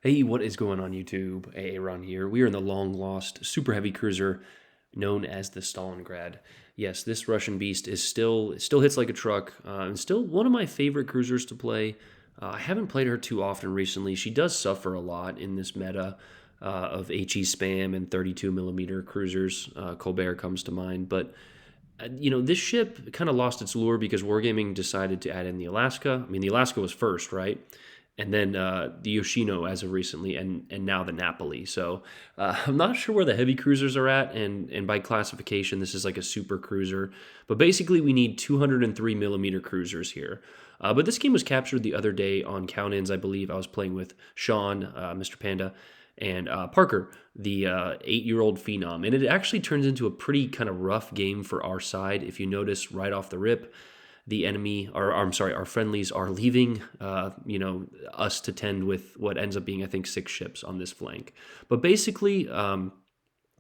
Hey, what is going on YouTube? Aaron here. We are in the long-lost super heavy cruiser known as the Stalingrad. Yes, this Russian beast is still it still hits like a truck, and still one of my favorite cruisers to play. I haven't played her too often recently. She does suffer a lot in this meta of HE spam and 32 millimeter cruisers. Colbert comes to mind, but this ship kind of lost its lure because Wargaming decided to add in the Alaska. I mean, the Alaska was first, right? And then the Yoshino as of recently, and now the Napoli. So I'm not sure where the heavy cruisers are at, and by classification, this is like a super cruiser. But basically, we need 203 millimeter cruisers here. But this game was captured the other day on count-ins, I believe. I was playing with Sean, Mr. Panda, and Parker, the 8-year-old phenom. And it actually turns into a pretty kind of rough game for our side. If you notice right off the rip, the enemy, or I'm sorry, our friendlies are leaving, us to tend with what ends up being, I think, 6 ships on this flank. But basically,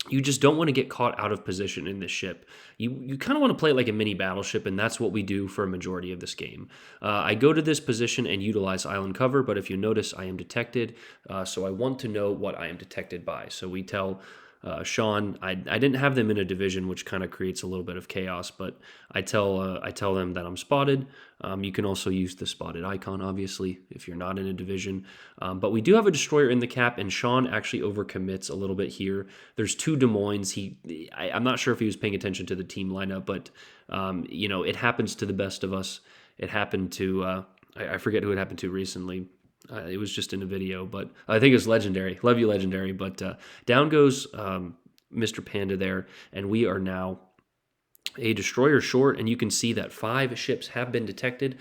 you just don't want to get caught out of position in this ship. You kind of want to play it like a mini battleship, and that's what we do for a majority of this game. I go to this position and utilize island cover, but if you notice, I am detected, so I want to know what I am detected by. So we tell Sean, I didn't have them in a division, which kind of creates a little bit of chaos, but I tell them that I'm spotted. You can also use the spotted icon, obviously, if you're not in a division. But we do have a destroyer in the cap, and Sean actually overcommits a little bit here. There's 2 Des Moines. I'm not sure if he was paying attention to the team lineup, but it happens to the best of us. It happened to I forget who it happened to recently. It was just in a video, but I think it's Legendary. Love you, Legendary. But down goes Mr. Panda there, and we are now a destroyer short, and you can see that 5 ships have been detected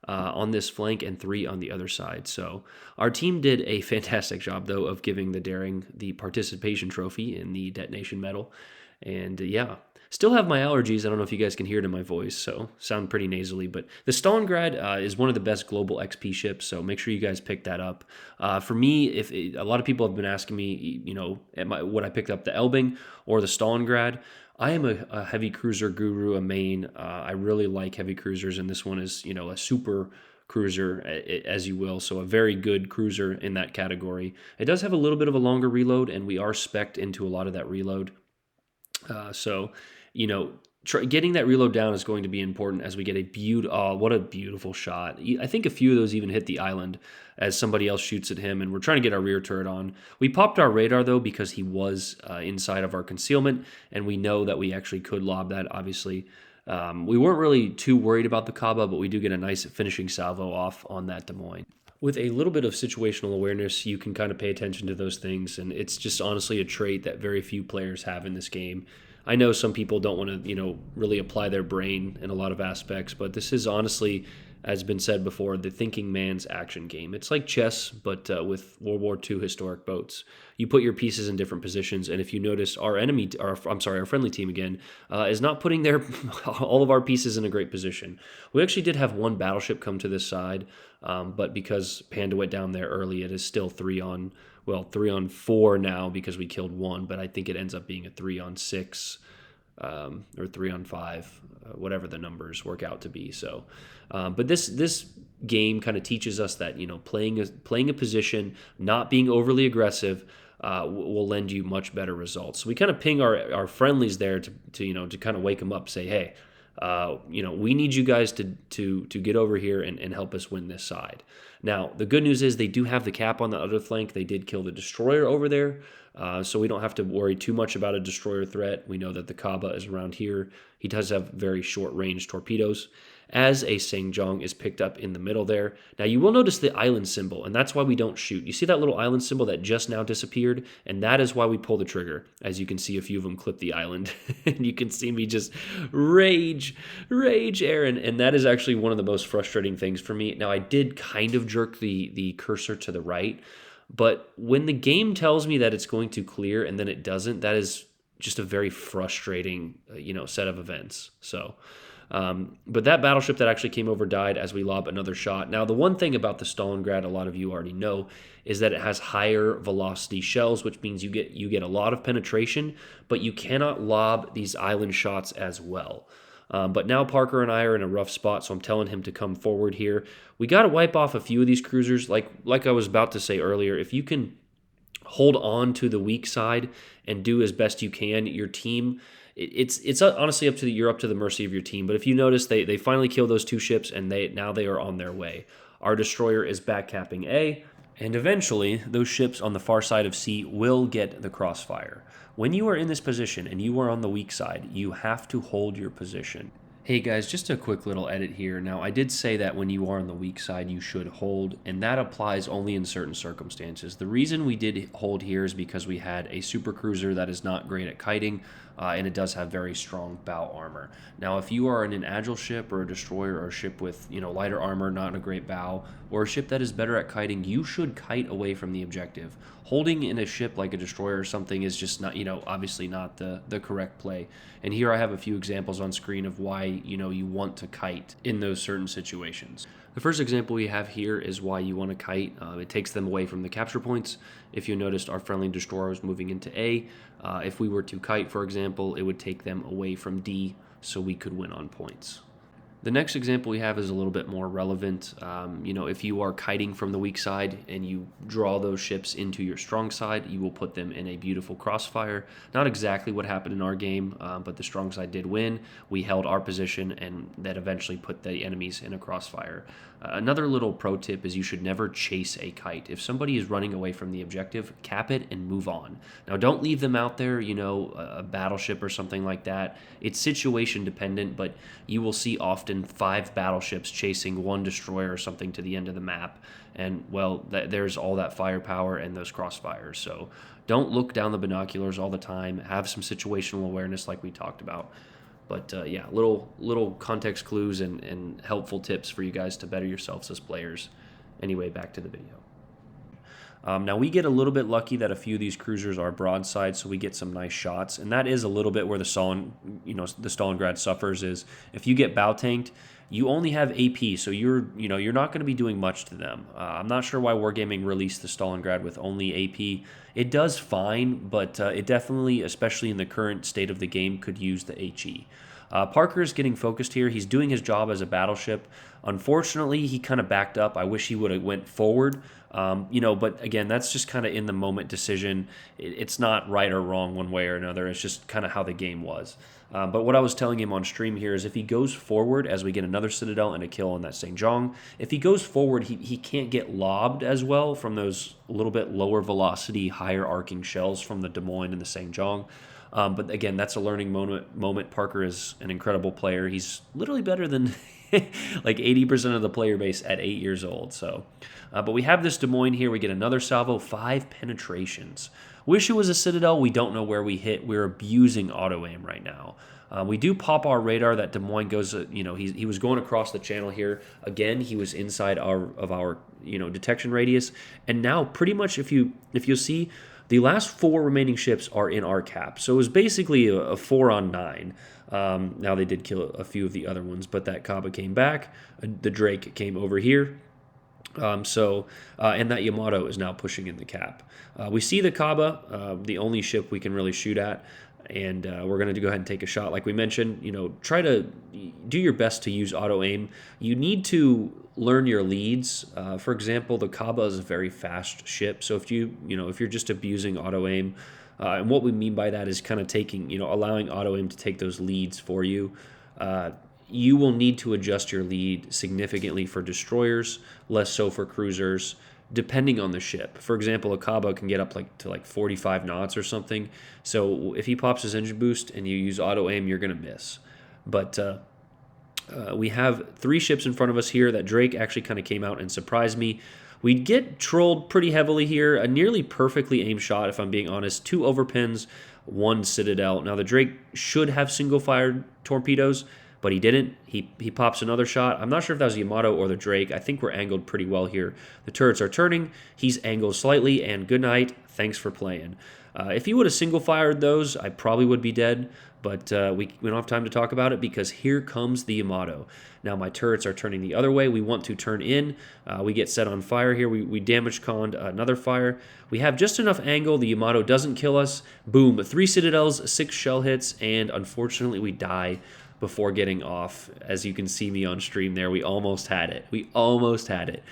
on this flank and 3 on the other side. So our team did a fantastic job, though, of giving the Daring the participation trophy in the detonation medal. And yeah, still have my allergies. I don't know if you guys can hear it in my voice, so sound pretty nasally. But the Stalingrad is one of the best global XP ships, so make sure you guys pick that up. For me, if a lot of people have been asking me, what I picked up, the Elbing or the Stalingrad. I am a heavy cruiser guru, a main. I really like heavy cruisers, and this one is, a super cruiser, as you will. So a very good cruiser in that category. It does have a little bit of a longer reload, and we are spec'd into a lot of that reload. So, you know, getting that reload down is going to be important as we get a beautiful. Oh, what a beautiful shot! I think a few of those even hit the island as somebody else shoots at him, and we're trying to get our rear turret on. We popped our radar though because he was inside of our concealment, and we know that we actually could lob that. Obviously, we weren't really too worried about the Kaba, but we do get a nice finishing salvo off on that Des Moines. With a little bit of situational awareness, you can kind of pay attention to those things, and it's just honestly a trait that very few players have in this game. I know some people don't want to, really apply their brain in a lot of aspects, but this is honestly, as been said before, the thinking man's action game. It's like chess, but with World War II historic boats. You put your pieces in different positions, and if you notice, our friendly team again, is not putting their all of our pieces in a great position. We actually did have one battleship come to this side, but because Panda went down there early, it is still 3-on-4 now because we killed one, but I think it ends up being a 3-on-6 or 3-on-5, whatever the numbers work out to be. So, but this game kind of teaches us that playing a position, not being overly aggressive, will lend you much better results. So we kind of ping our friendlies there to kind of wake them up, say, hey. We need you guys to get over here and help us win this side. Now, the good news is they do have the cap on the other flank. They did kill the destroyer over there, so we don't have to worry too much about a destroyer threat. We know that the Kaba is around here. He does have very short-range torpedoes, as a Sangjong is picked up in the middle there. Now, you will notice the island symbol, and that's why we don't shoot. You see that little island symbol that just now disappeared? And that is why we pull the trigger. As you can see, a few of them clip the island. And you can see me just rage, Aaron. And that is actually one of the most frustrating things for me. Now, I did kind of jerk the cursor to the right, but when the game tells me that it's going to clear and then it doesn't, that is just a very frustrating, set of events. So... but that battleship that actually came over died as we lob another shot. Now, the one thing about the Stalingrad, a lot of you already know, is that it has higher velocity shells, which means you get a lot of penetration, but you cannot lob these island shots as well. But now Parker and I are in a rough spot, so I'm telling him to come forward here. We got to wipe off a few of these cruisers. Like I was about to say earlier, if you can hold on to the weak side and do as best you can, your team, it's honestly up to you're up to the mercy of your team. But if you notice, they finally kill those 2 ships, and they are on their way. Our destroyer is backcapping A, and eventually those ships on the far side of C will get the crossfire. When you are in this position and you are on the weak side, you have to hold your position. Hey guys, just a quick little edit here. Now, I did say that when you are on the weak side, you should hold, and that applies only in certain circumstances. The reason we did hold here is because we had a super cruiser that is not great at kiting, and it does have very strong bow armor. Now, if you are in an agile ship or a destroyer or a ship with lighter armor, not in a great bow, or a ship that is better at kiting, you should kite away from the objective. Holding in a ship like a destroyer or something is just not, obviously not the correct play. And here I have a few examples on screen of why, you want to kite in those certain situations. The first example we have here is why you want to kite. It takes them away from the capture points. If you noticed, our friendly destroyer was moving into A. If we were to kite, for example, it would take them away from D, so we could win on points. The next example we have is a little bit more relevant. If you are kiting from the weak side and you draw those ships into your strong side, you will put them in a beautiful crossfire. Not exactly what happened in our game, but the strong side did win. We held our position, and that eventually put the enemies in a crossfire. Another little pro tip is you should never chase a kite. If somebody is running away from the objective, cap it and move on. Now, don't leave them out there, a battleship or something like that. It's situation dependent, but you will see often 5 battleships chasing 1 destroyer or something to the end of the map. And, well, there's all that firepower and those crossfires. So don't look down the binoculars all the time. Have some situational awareness like we talked about. But yeah, little context clues and helpful tips for you guys to better yourselves as players. Anyway, back to the video. Now we get a little bit lucky that a few of these cruisers are broadside, so we get some nice shots, and that is a little bit where the Stalingrad suffers. Is if you get bow tanked, you only have AP, so you're not going to be doing much to them. I'm not sure why Wargaming released the Stalingrad with only AP. It does fine, but it definitely, especially in the current state of the game, could use the HE. Parker is getting focused here. He's doing his job as a battleship. Unfortunately, he kind of backed up. I wish he would have went forward. But again, that's just kind of in the moment decision. It's not right or wrong one way or another. It's just kind of how the game was. But what I was telling him on stream here is if he goes forward as we get another Citadel and a kill on that St. John, if he goes forward, he can't get lobbed as well from those a little bit lower velocity, higher arcing shells from the Des Moines and the St. John. But again, that's a learning moment. Parker is an incredible player. He's literally better than like 80% of the player base at 8 years old. So, but we have this Des Moines here. We get another salvo, 5 penetrations. Wish it was a Citadel. We don't know where we hit. We're abusing auto aim right now. We do pop our radar that Des Moines goes. He was going across the channel here. Again, he was inside our detection radius. And now, pretty much, if you see, the last 4 remaining ships are in our cap. So it was basically a 4 on 9. Now they did kill a few of the other ones, but that Kaba came back. The Drake came over here. And that Yamato is now pushing in the cap. We see the Kaba, the only ship we can really shoot at, and we're going to go ahead and take a shot. Like we mentioned, try to do your best to use auto aim. You need to learn your leads. For example, the Kaba is a very fast ship, so if you're just abusing auto aim, and what we mean by that is kind of taking, allowing auto aim to take those leads for you. You will need to adjust your lead significantly for destroyers, less so for cruisers, depending on the ship. For example, a Kaba can get up to 45 knots or something. So if he pops his engine boost and you use auto aim, you're going to miss. But we have 3 ships in front of us here. That Drake actually kind of came out and surprised me. We get trolled pretty heavily here. A nearly perfectly aimed shot, if I'm being honest. 2 overpins, 1 Citadel. Now the Drake should have single-fired torpedoes, but he didn't. He pops another shot. I'm not sure if that was Yamato or the Drake. I think we're angled pretty well here. The turrets are turning. He's angled slightly, and good night. Thanks for playing. If he would have single-fired those, I probably would be dead, but we don't have time to talk about it because here comes the Yamato. Now my turrets are turning the other way. We want to turn in. We get set on fire here. We damage conned another fire. We have just enough angle. The Yamato doesn't kill us. Boom, 3 Citadels, 6 shell hits, and unfortunately we die. before getting off. As you can see me on stream there, we almost had it. We almost had it.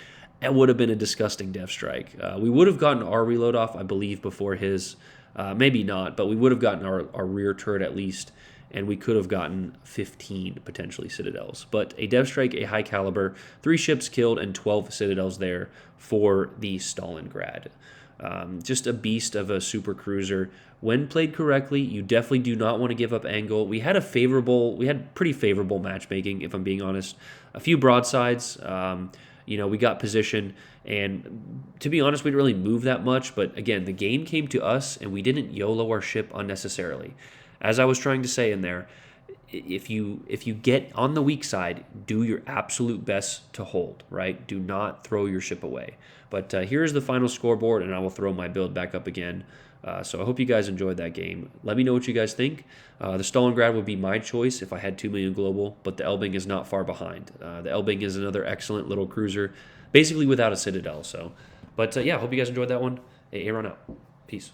It would have been a disgusting death strike. We would have gotten our reload off, I believe, before his. Maybe not, but we would have gotten our rear turret at least, and we could have gotten 15 potentially citadels. But a death strike, a high caliber, 3 ships killed, and 12 citadels there for the Stalingrad. Just a beast of a super cruiser. When played correctly, you definitely do not want to give up angle. We had pretty favorable matchmaking, if I'm being honest. A few broadsides. We got position, and to be honest, we didn't really move that much. But again, the game came to us, and we didn't YOLO our ship unnecessarily. As I was trying to say in there, if you get on the weak side, do your absolute best to hold, right? Do not throw your ship away. But here's the final scoreboard, and I will throw my build back up again. So I hope you guys enjoyed that game. Let me know what you guys think. The Stalingrad would be my choice if I had 2 million global, but the Elbing is not far behind. The Elbing is another excellent little cruiser, basically without a citadel. But yeah, hope you guys enjoyed that one. Hey, Aaron out. Peace.